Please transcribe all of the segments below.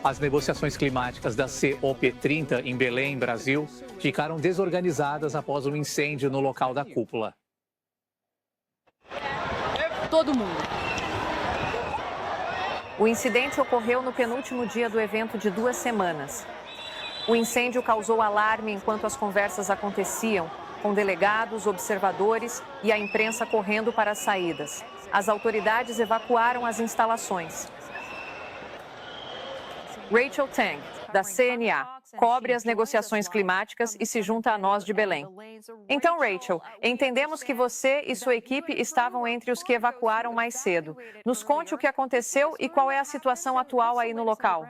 As negociações climáticas da COP30 em Belém, Brasil, ficaram desorganizadas após um incêndio no local da cúpula. Todo mundo. O incidente ocorreu no penúltimo dia do evento de 2 semanas. O incêndio causou alarme enquanto as conversas aconteciam, com delegados, observadores e a imprensa correndo para as saídas. As autoridades evacuaram as instalações. Rachel Tang, da CNA, cobre as negociações climáticas e se junta a nós de Belém. Então, Rachel, entendemos que você e sua equipe estavam entre os que evacuaram mais cedo. Nos conte o que aconteceu e qual é a situação atual aí no local.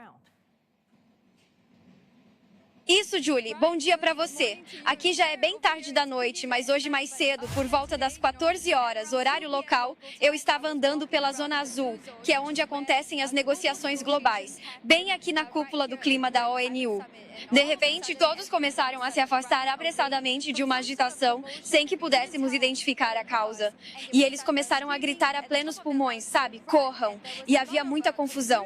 Isso, Julie. Bom dia para você. Aqui já é bem tarde da noite, mas hoje mais cedo, por volta das 14 horas, horário local, eu estava andando pela Zona Azul, que é onde acontecem as negociações globais, bem aqui na cúpula do clima da ONU. De repente, todos começaram a se afastar apressadamente de uma agitação, sem que pudéssemos identificar a causa. E eles começaram a gritar a plenos pulmões, sabe? Corram! E havia muita confusão.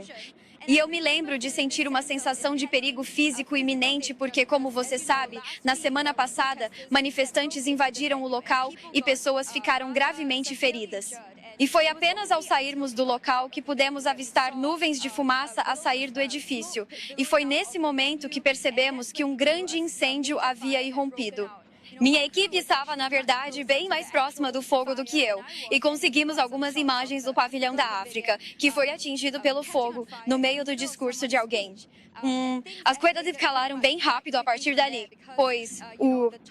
E eu me lembro de sentir uma sensação de perigo físico iminente porque, como você sabe, na semana passada, manifestantes invadiram o local e pessoas ficaram gravemente feridas. E foi apenas ao sairmos do local que pudemos avistar nuvens de fumaça a sair do edifício. E foi nesse momento que percebemos que um grande incêndio havia irrompido. Minha equipe estava, na verdade, bem mais próxima do fogo do que eu, e conseguimos algumas imagens do pavilhão da África, que foi atingido pelo fogo no meio do discurso de alguém. As coisas escalaram bem rápido a partir dali, pois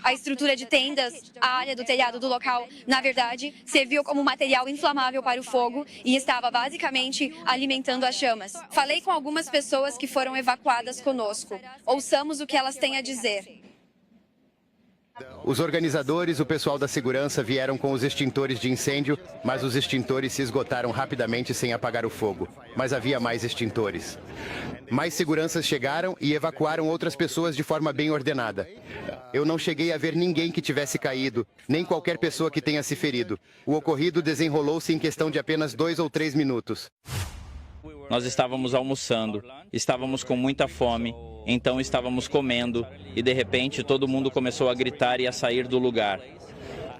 a estrutura de tendas, a área do telhado do local, na verdade, serviu como material inflamável para o fogo e estava basicamente alimentando as chamas. Falei com algumas pessoas que foram evacuadas conosco. Ouçamos o que elas têm a dizer. Os organizadores, o pessoal da segurança vieram com os extintores de incêndio, mas os extintores se esgotaram rapidamente sem apagar o fogo. Mas havia mais extintores. Mais seguranças chegaram e evacuaram outras pessoas de forma bem ordenada. Eu não cheguei a ver ninguém que tivesse caído, nem qualquer pessoa que tenha se ferido. O ocorrido desenrolou-se em questão de apenas 2 ou 3 minutos. Nós estávamos almoçando, estávamos com muita fome, então estávamos comendo e de repente todo mundo começou a gritar e a sair do lugar.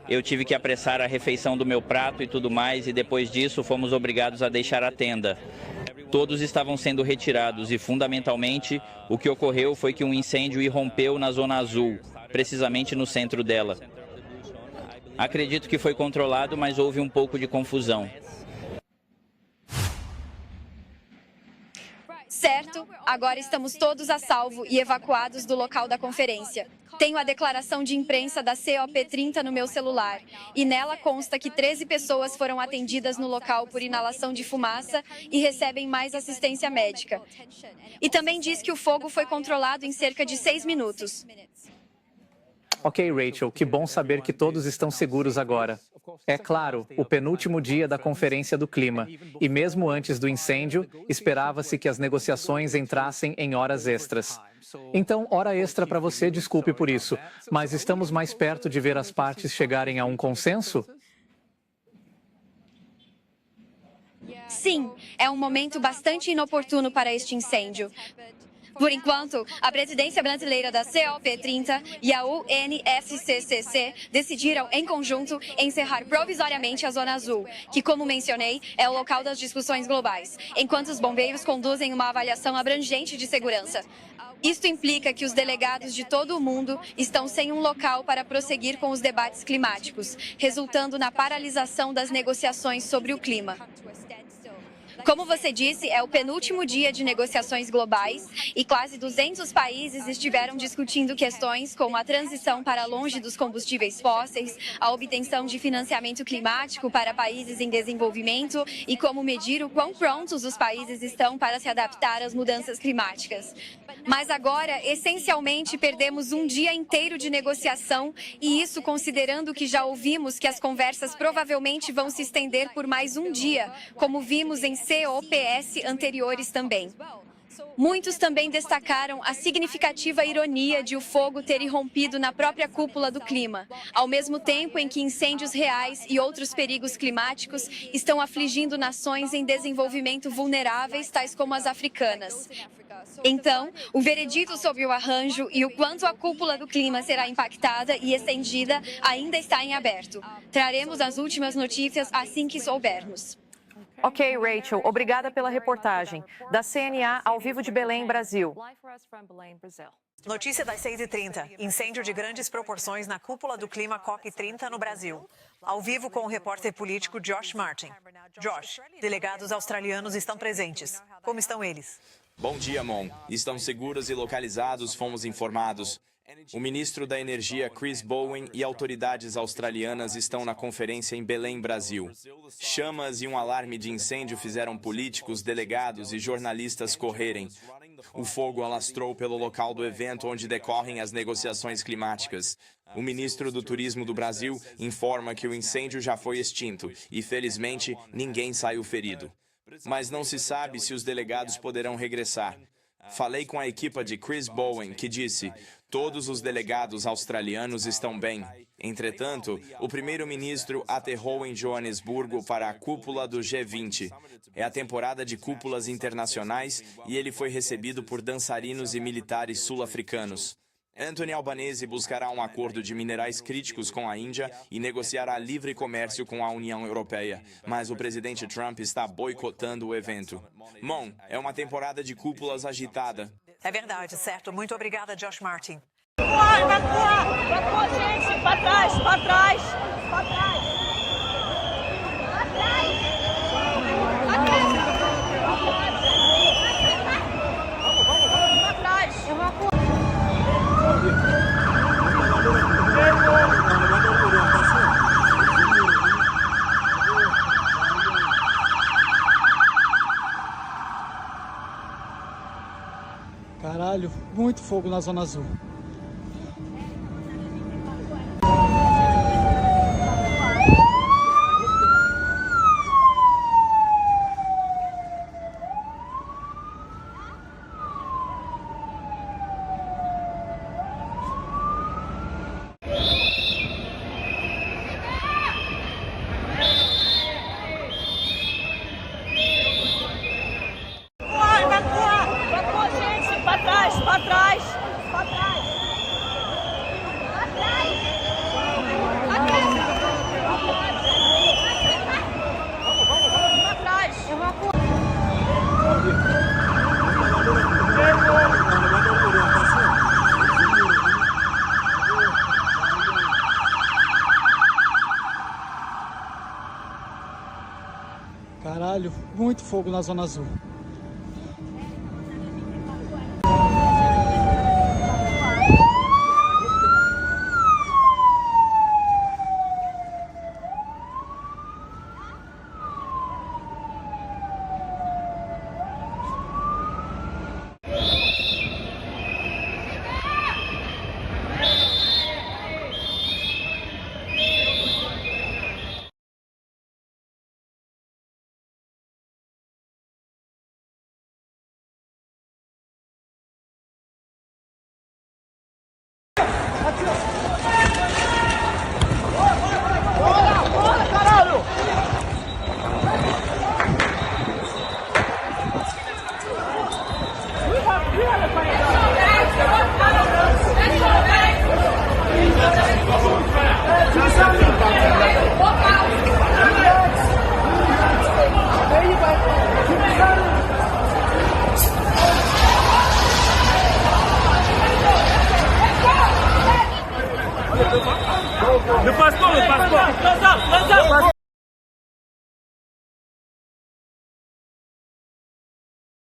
Eu tive que apressar a refeição do meu prato e tudo mais e depois disso fomos obrigados a deixar a tenda. Todos estavam sendo retirados e fundamentalmente o que ocorreu foi que um incêndio irrompeu na Zona Azul, precisamente no centro dela. Acredito que foi controlado, mas houve um pouco de confusão. Certo, agora estamos todos a salvo e evacuados do local da conferência. Tenho a declaração de imprensa da COP30 no meu celular e nela consta que 13 pessoas foram atendidas no local por inalação de fumaça e recebem mais assistência médica. E também diz que o fogo foi controlado em cerca de 6 minutos. Ok, Rachel, que bom saber que todos estão seguros agora. É claro, o penúltimo dia da Conferência do Clima, e mesmo antes do incêndio, esperava-se que as negociações entrassem em horas extras. Então, hora extra para você, desculpe por isso, mas estamos mais perto de ver as partes chegarem a um consenso? Sim, é um momento bastante inoportuno para este incêndio. Por enquanto, a presidência brasileira da COP30 e a UNFCCC decidiram, em conjunto, encerrar provisoriamente a Zona Azul, que, como mencionei, é o local das discussões globais, enquanto os bombeiros conduzem uma avaliação abrangente de segurança. Isto implica que os delegados de todo o mundo estão sem um local para prosseguir com os debates climáticos, resultando na paralisação das negociações sobre o clima. Como você disse, é o penúltimo dia de negociações globais e quase 200 países estiveram discutindo questões como a transição para longe dos combustíveis fósseis, a obtenção de financiamento climático para países em desenvolvimento e como medir o quão prontos os países estão para se adaptar às mudanças climáticas. Mas agora, essencialmente, perdemos um dia inteiro de negociação e isso considerando que já ouvimos que as conversas provavelmente vão se estender por mais um dia, como vimos em COPs anteriores também. Muitos também destacaram a significativa ironia de o fogo ter irrompido na própria cúpula do clima, ao mesmo tempo em que incêndios reais e outros perigos climáticos estão afligindo nações em desenvolvimento vulneráveis, tais como as africanas. Então, o veredito sobre o arranjo e o quanto a cúpula do clima será impactada e estendida ainda está em aberto. Traremos as últimas notícias assim que soubermos. Ok, Rachel, obrigada pela reportagem. Da CNA, ao vivo de Belém, Brasil. Notícia das 6h30. Incêndio de grandes proporções na cúpula do clima COP30 no Brasil. Ao vivo com o repórter político Josh Martin. Josh, delegados australianos estão presentes. Como estão eles? Bom dia, Mon. Estão seguros e localizados, fomos informados. O ministro da Energia, Chris Bowen, e autoridades australianas estão na conferência em Belém, Brasil. Chamas e um alarme de incêndio fizeram políticos, delegados e jornalistas correrem. O fogo alastrou pelo local do evento onde decorrem as negociações climáticas. O ministro do Turismo do Brasil informa que o incêndio já foi extinto e, felizmente, ninguém saiu ferido. Mas não se sabe se os delegados poderão regressar. Falei com a equipa de Chris Bowen, que disse: todos os delegados australianos estão bem. Entretanto, o primeiro-ministro aterrou em Joanesburgo para a cúpula do G20. É a temporada de cúpulas internacionais e ele foi recebido por dançarinos e militares sul-africanos. Anthony Albanese buscará um acordo de minerais críticos com a Índia e negociará livre comércio com a União Europeia, mas o presidente Trump está boicotando o evento. Mon, é uma temporada de cúpulas agitada. É verdade, certo. Muito obrigada, Josh Martin. Gente, para trás, para trás, para trás. Para trás. Para trás. Para trás. Caralho, muito fogo na Zona Azul. Para trás, para trás, para trás. Para trás. Para trás. Para trás. Caralho, muito fogo na Zona Azul. Le passeport, le passeport.